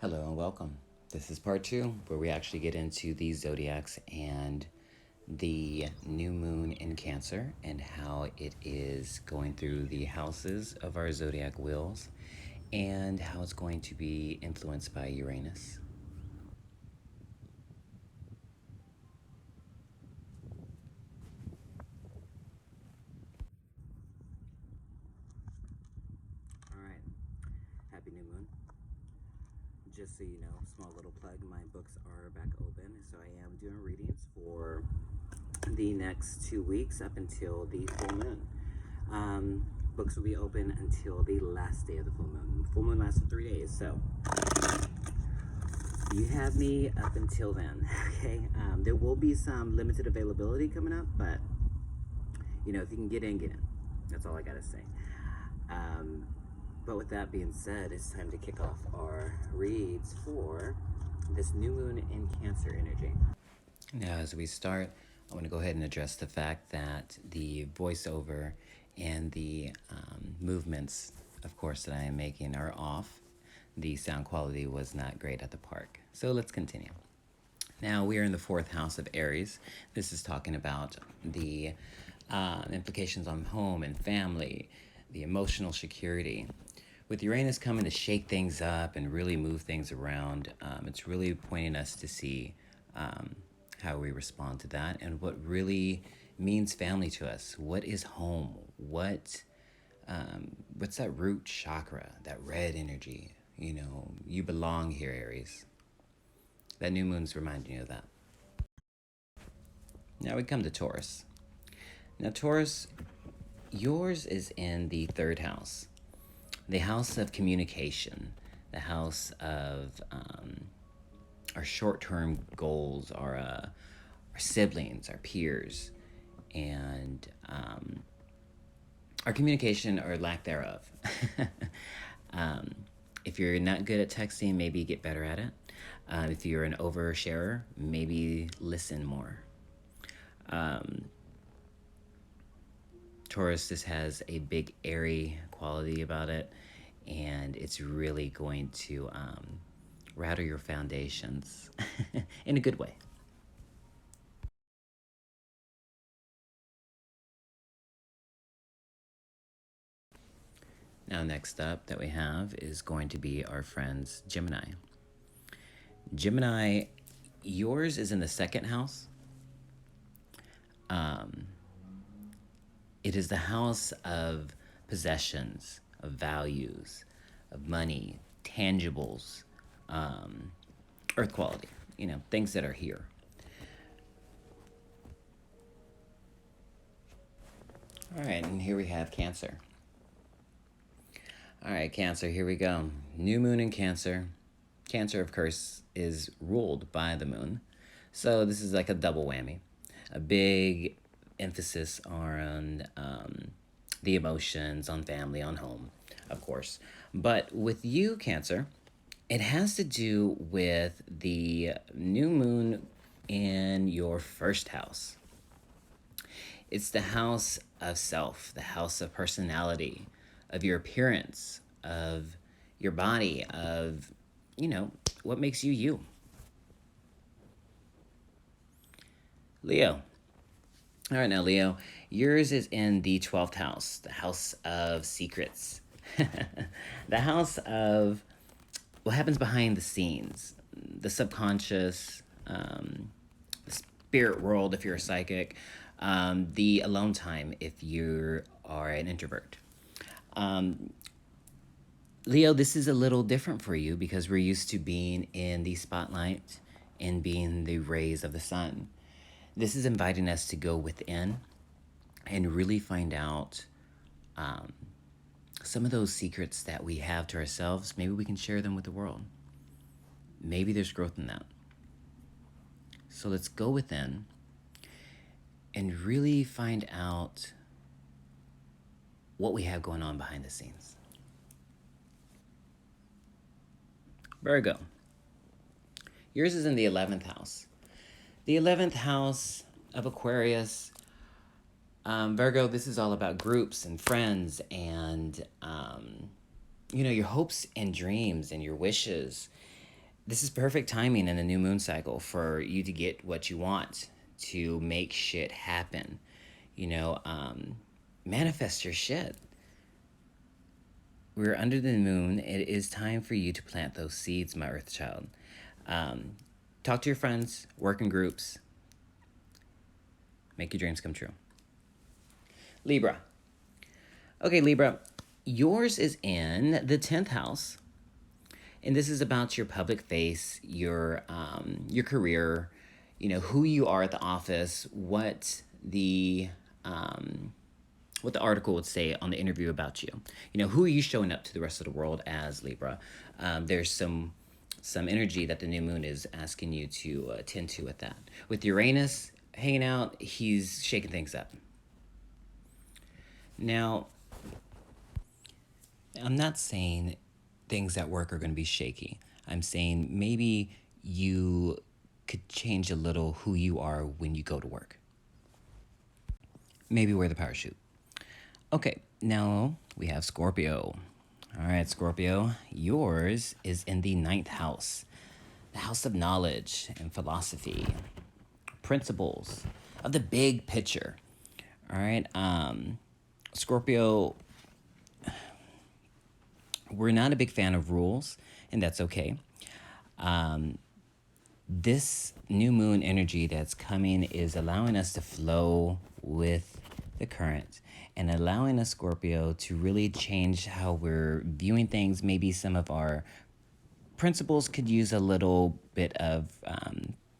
Hello and welcome. This is part two, where we actually get into the zodiacs and the new moon in Cancer and how it is going through the houses of our zodiac wheels and how it's going to be influenced by Uranus. All right. Happy new moon. Just so you know, small little plug, my books are back open, so I am doing readings for the next 2 weeks up until the full moon. Books will be open until the last day of the full moon. The full moon lasts for 3 days, so you have me up until then, okay? There will be some limited availability coming up, but, you know, if you can get in, get in. That's all I gotta say. But with that being said, it's time to kick off our reads for this new moon in Cancer energy. Now, as we start, I want to go ahead and address the fact that the voiceover and the movements, of course, that I am making are off. The sound quality was not great at the park. So let's continue. Now, we are in the fourth house of Aries. This is talking about the implications on home and family, the emotional security. With Uranus coming to shake things up and really move things around, it's really pointing us to see how we respond to that and what really means family to us. What is home? What's that root chakra, that red energy? You know, you belong here, Aries. That new moon's reminding you of that. Now we come to Taurus. Now, Taurus, yours is in the third house, the house of communication, the house of our short-term goals, our siblings, our peers, and our communication or lack thereof. If you're not good at texting, maybe get better at it. If you're an oversharer, maybe listen more. Taurus, this has a big airy quality about it, and it's really going to rattle your foundations in a good way. Now, next up that we have is going to be our friends Gemini. Gemini, yours is in the second house. It is the house of possessions, of values, of money, tangibles, earth quality, you know, things that are here. All right, and here we have Cancer. All right, Cancer, here we go. New moon in Cancer. Cancer, of course, is ruled by the moon. So this is like a double whammy. A big emphasis on the emotions, on family, on home, of course. But with you, Cancer, it has to do with the new moon in your first house. It's the house of self, the house of personality, of your appearance, of your body, of, you know, what makes you you. Leo. All right, now, Leo, yours is in the 12th house, the house of secrets, the house of what happens behind the scenes, the subconscious, the spirit world if you're a psychic, the alone time if you are an introvert. Leo, this is a little different for you because we're used to being in the spotlight and being the rays of the sun. This is inviting us to go within and really find out some of those secrets that we have to ourselves. Maybe we can share them with the world. Maybe there's growth in that. So let's go within and really find out what we have going on behind the scenes. Virgo. Yours is in the 11th house. The 11th house of Aquarius. Virgo, this is all about groups and friends and, you know, your hopes and dreams and your wishes. this is perfect timing in the new moon cycle for you to get what you want, to make shit happen. You know, manifest your shit. We're under the moon. It is time for you to plant those seeds, my earth child. Talk to your friends, work in groups, make your dreams come true. Libra. Okay, Libra, yours is in the 10th house. And this is about your public face, your career, you know, who you are at the office, what the article would say on the interview about you. You know, who are you showing up to the rest of the world as, Libra? There's some energy that the new moon is asking you to tend to with that. With Uranus hanging out, he's shaking things up. Now, I'm not saying things at work are going to be shaky. I'm saying maybe you could change a little who you are when you go to work. Maybe wear the parachute. Okay, now we have Scorpio. All right, Scorpio, yours is in the 9th house, the house of knowledge and philosophy, principles of the big picture. All right, Scorpio, we're not a big fan of rules, and that's okay. This new moon energy that's coming is allowing us to flow with the current and allowing us, Scorpio, to really change how we're viewing things. Maybe some of our principles could use a little bit of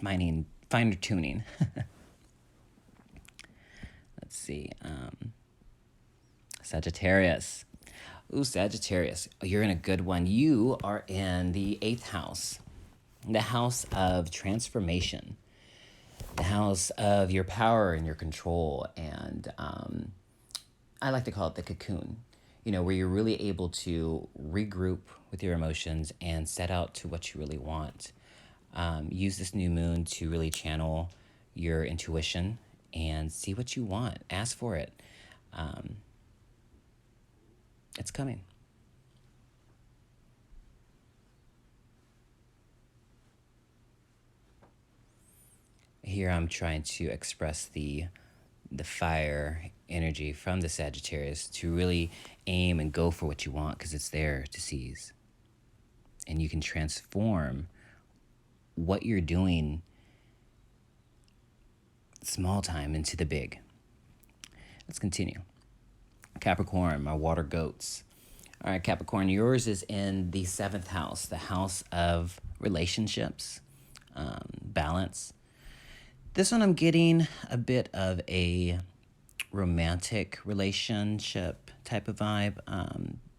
finer tuning. Let's see. Sagittarius. Ooh, Sagittarius. You're in a good one. You are in the 8th house, the house of transformation, the house of your power and your control. And I like to call it the cocoon, you know, where you're really able to regroup with your emotions and set out to what you really want. Use this new moon to really channel your intuition and see what you want. Ask for it. It's coming. Here I'm trying to express the fire energy from the Sagittarius to really aim and go for what you want, because it's there to seize. And you can transform what you're doing small time into the big. Let's continue. Capricorn, my water goats. All right, Capricorn, yours is in the 7th house, the house of relationships, balance. This one I'm getting a bit of a romantic relationship type of vibe.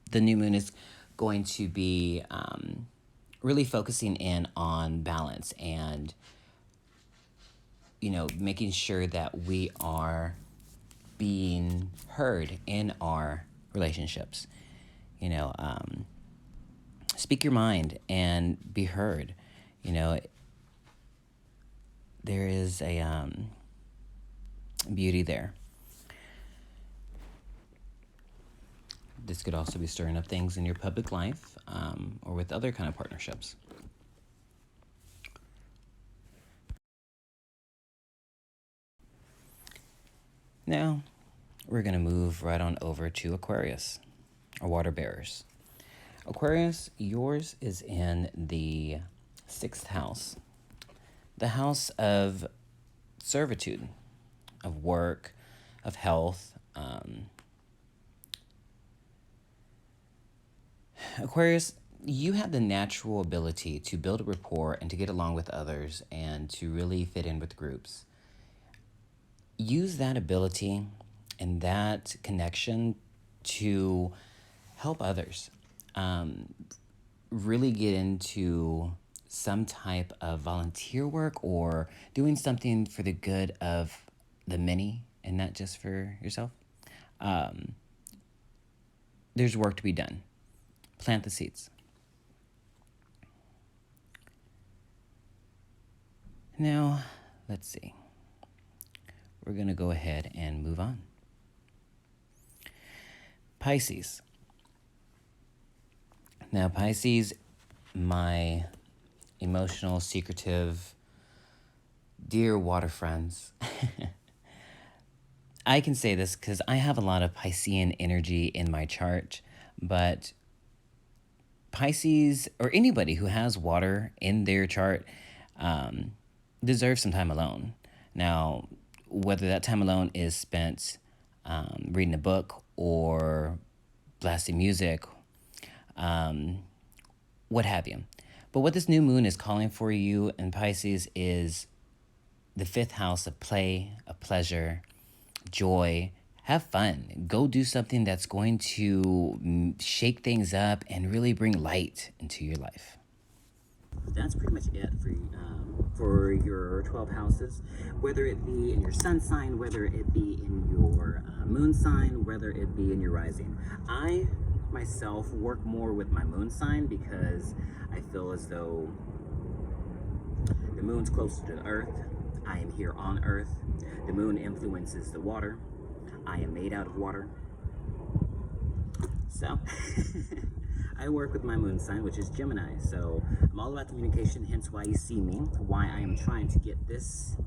The new moon is going to be really focusing in on balance and, you know, making sure that we are being heard in our relationships. You know, speak your mind and be heard. You know, there is a beauty there. This could also be stirring up things in your public life or with other kind of partnerships. Now, we're going to move right on over to Aquarius, or water bearers. Aquarius, yours is in the 6th house, the house of servitude, of work, of health. Aquarius, you have the natural ability to build a rapport and to get along with others and to really fit in with groups. Use that ability and that connection to help others. Really get into some type of volunteer work or doing something for the good of the many and not just for yourself. There's work to be done. Plant the seeds. Now, let's see. We're going to go ahead and move on. Pisces. Now, Pisces, my emotional, secretive, dear water friends. I can say this because I have a lot of Piscean energy in my chart, but Pisces, or anybody who has water in their chart, deserves some time alone. Now, whether that time alone is spent reading a book or blasting music, what have you. But what this new moon is calling for you in Pisces is the fifth house of play, of pleasure, joy. Have fun. Go do something that's going to shake things up and really bring light into your life. That's pretty much it for your 12 houses, whether it be in your sun sign, whether it be in your moon sign, whether it be in your rising. I myself work more with my moon sign because I feel as though the moon's closer to the earth. I am here on earth. The moon influences the water. I am made out of water. So I work with my moon sign, which is Gemini. So I'm all about communication, hence why you see me, why I am trying to get this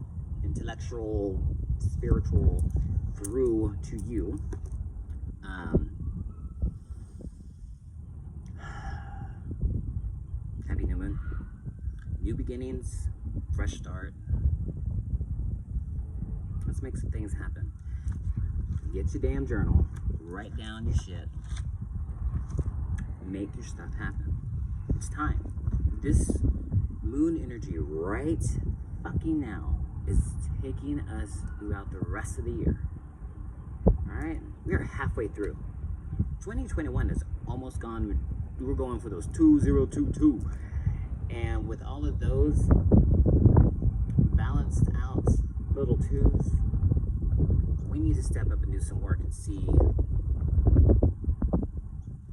intellectual, spiritual through to you. Happy new moon. New beginnings, fresh start. Let's make some things happen. Get your damn journal, write down your shit, make your stuff happen. It's time. This moon energy right fucking now is taking us throughout the rest of the year. Alright? We are halfway through. 2021 is almost gone. We're going for those 2022. And with all of those balanced out little twos, we need to step up and do some work and see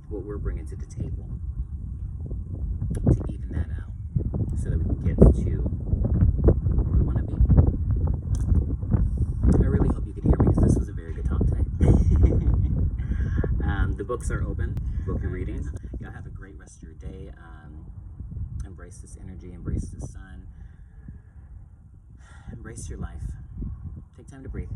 what we're bringing to the table to even that out so that we can get to where we want to be. I really hope you could hear me because this was a very good talk today. The books are open, book your readings. Y'all have a great rest of your day. Embrace this energy, embrace the sun, embrace your life. Take time to breathe.